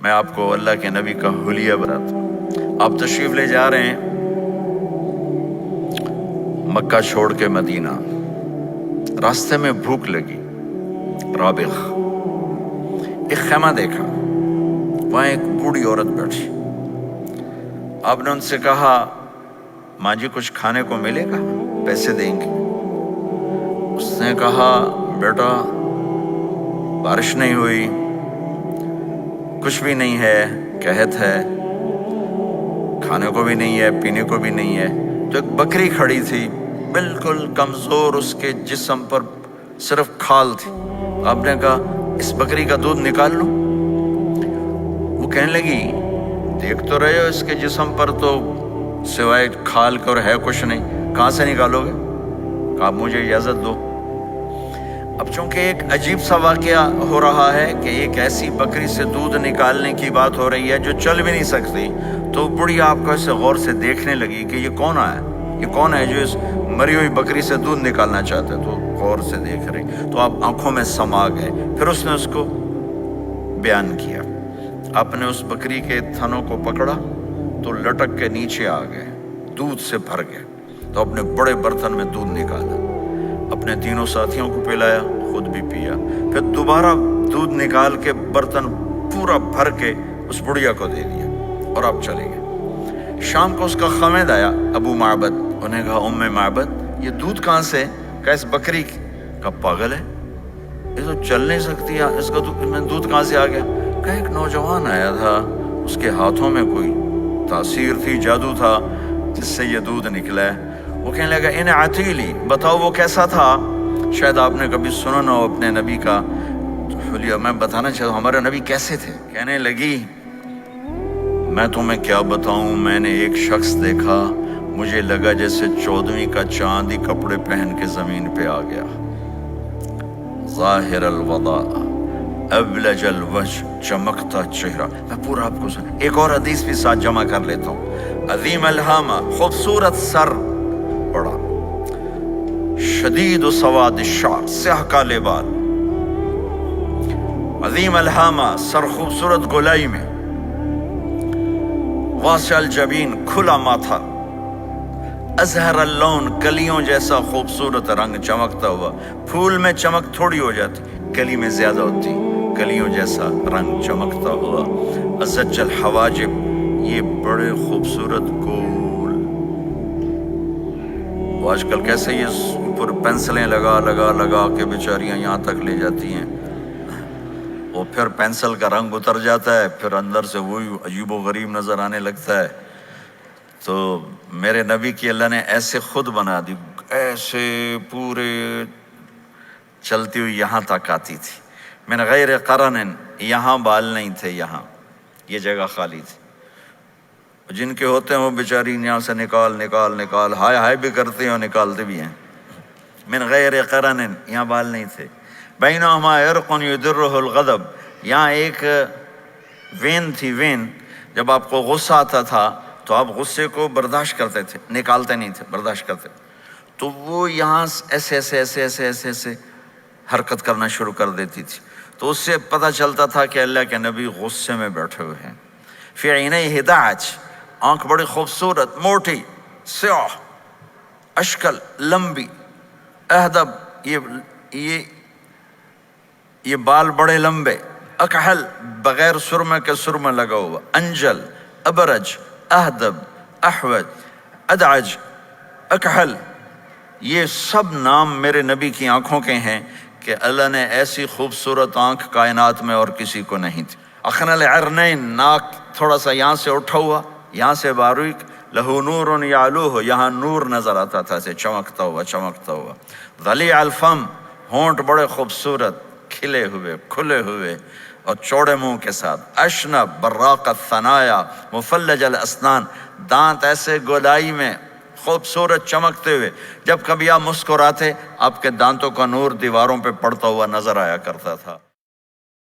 میں آپ کو اللہ کے نبی کا حلیہ بتاتا ہوں۔ آپ تشریف لے جا رہے ہیں مکہ چھوڑ کے مدینہ، راستے میں بھوک لگی، رابغ ایک خیمہ دیکھا، وہاں ایک بوڑھی عورت بیٹھی۔ آپ نے ان سے کہا ماں جی کچھ کھانے کو ملے گا، پیسے دیں گے؟ اس نے کہا بیٹا بارش نہیں ہوئی، کچھ بھی نہیں ہے، قحط ہے، کھانے کو بھی نہیں ہے، پینے کو بھی نہیں ہے۔ تو ایک بکری کھڑی تھی، بالکل کمزور، اس کے جسم پر صرف کھال تھی۔ آپ نے کہا اس بکری کا دودھ نکال لوں؟ وہ کہنے لگی دیکھ تو رہے ہو اس کے جسم پر تو سوائے کھال کے اور ہے کچھ نہیں، کہاں سے نکالو گے؟ کہا مجھے اجازت دو۔ اب چونکہ ایک عجیب سا واقعہ ہو رہا ہے کہ ایک ایسی بکری سے دودھ نکالنے کی بات ہو رہی ہے جو چل بھی نہیں سکتی، تو بڑھی آپ کو ایسے غور سے دیکھنے لگی کہ یہ کون ہے، یہ کون ہے جو اس مری ہوئی بکری سے دودھ نکالنا چاہتا ہے؟ تو غور سے دیکھ رہی، تو آپ آنکھوں میں سما گئے۔ پھر اس نے اس کو بیان کیا، آپ نے اس بکری کے تھنوں کو پکڑا تو لٹک کے نیچے آ گئے، دودھ سے بھر گئے۔ تو اپنے بڑے برتن میں دودھ نکالا، اپنے تینوں ساتھیوں کو پلایا، خود بھی پیا، پھر دوبارہ دودھ نکال کے برتن پورا بھر کے اس بڑھیا کو دے دیا اور آپ چلے گئے۔ شام کو اس کا خامد آیا ابو معبد، انہیں کہا ام معبد یہ دودھ کہاں سے؟ کہا اس بکری کا، پاگل ہے یہ تو چل نہیں سکتی، اس کا دودھ کہاں سے آ گیا؟ کہا ایک نوجوان آیا تھا، اس کے ہاتھوں میں کوئی تاثیر تھی، جادو تھا جس سے یہ دودھ نکلا ہے۔ وہ کہنے لگا ان عتیلی، بتاؤ وہ کیسا تھا؟ شاید آپ نے کبھی سنا نہ ہو اپنے نبی کا حلیہ، میں بتانا چاہتا ہوں ہمارے نبی کیسے تھے۔ کہنے لگی میں تمہیں کیا بتاؤں، میں نے ایک شخص دیکھا، مجھے لگا جیسے 14ویں کا چاند ہی کپڑے پہن کے زمین پہ آ گیا، ظاہر الوضاء ابلج الوجہ، چمکتا چہرہ۔ میں پورا آپ کو ایک اور حدیث بھی ساتھ جمع کر لیتا ہوں۔ عظیم الہامہ، خوبصورت سر، بڑا شدید سواد الشعر، سیاہ کالے بال، عظیم الہامہ، سر خوبصورت گولائی میں، واسع الجبین، کھلا ماتھا، ازہر اللون، کلیوں جیسا خوبصورت رنگ، چمکتا ہوا۔ پھول میں چمک تھوڑی ہو جاتی، کلی میں زیادہ ہوتی، کلیوں جیسا رنگ، چمکتا ہوا۔ ازج الحواجب، یہ بڑے خوبصورت گول، وہ آج کل کیسے یہ اوپر پینسلیں لگا لگا لگا کے بیچاریاں یہاں تک لے جاتی ہیں، وہ پھر پینسل کا رنگ اتر جاتا ہے، پھر اندر سے وہی عجیب و غریب نظر آنے لگتا ہے۔ تو میرے نبی کی اللہ نے ایسے خود بنا دی، ایسے پورے چلتی ہوئی یہاں تک آتی تھی، من غیر قرن، یہاں بال نہیں تھے، یہاں یہ جگہ خالی تھی۔ جن کے ہوتے ہیں وہ بیچاری یہاں سے نکال نکال نکال، ہائے ہائے بھی کرتے ہیں اور نکالتے بھی ہیں۔ من غیر قرن، یہاں بال نہیں تھے۔ بینہما عرق یدرہ الغضب، یہاں ایک وین تھی، وین، جب آپ کو غصہ آتا تھا تو آپ غصے کو برداشت کرتے تھے، نکالتے نہیں تھے، برداشت کرتے، تو وہ یہاں ایسے ایسے ایسے ایسے ایسے ایسے حرکت کرنا شروع کر دیتی تھی، تو اس سے پتہ چلتا تھا کہ اللہ کے نبی غصے میں بیٹھے ہوئے ہیں۔ فی عینیہ دعج، آنکھ بڑی خوبصورت، موٹی، سیاہ، اشکل، لمبی، اہدب، یہ بال بڑے لمبے، اکحل، بغیر سرمے کے سرمہ لگا ہوا، انجل، ابرج، اہدب، احوج، ادعج، اکحل، یہ سب نام میرے نبی کی آنکھوں کے ہیں کہ اللہ نے ایسی خوبصورت آنکھ کائنات میں اور کسی کو نہیں تھی۔ اخنل عرنین، ناک تھوڑا سا یہاں سے اٹھا ہوا، یہاں سے باریک، لہو نور یعلوہ، یہاں نور نظر آتا تھا، سے چمکتا ہوا چمکتا ہوا۔ ضلیع الفم، ہونٹ بڑے خوبصورت، کھلے ہوئے کھلے ہوئے اور چوڑے منہ کے ساتھ۔ اشنب براق الثنایا مفلج الاسنان، دانت ایسے گولائی میں خوبصورت چمکتے ہوئے، جب کبھی آپ مسکراتے آپ کے دانتوں کا نور دیواروں پہ پڑتا ہوا نظر آیا کرتا تھا۔